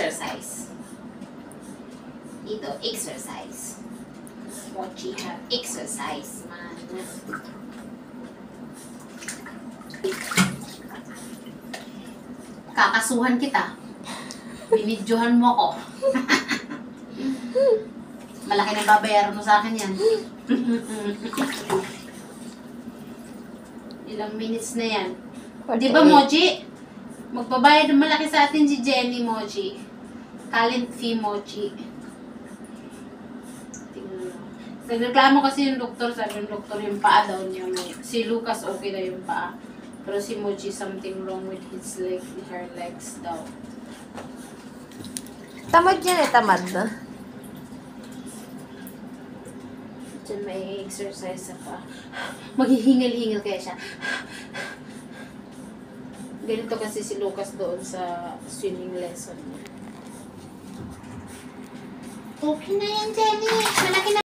exercise. Dito, exercise. Mochi have exercise, man. Kakasuhan kita. Binidyohan mo ko. Malaki na babayaran mo sa akin yan. Ilang minutes na yan. Di ba, Mochi? Magbabayad ng malaki sa atin si Jenny, Mochi. Talent fee, Mochi. Nagreklamo kasi yung doktor, sabi ng doktor yung paa daw niya. Si Lucas okay na yung paa. Pero si Mochi, something wrong with his leg, her legs daw. Tamad yan eh, tamad na. Diyan may exercise sa paa. Maghihingal-hingal kaya siya. Ganito kasi si Lucas doon sa swimming lesson niya. Okay na yan, Jenny. Malaki na.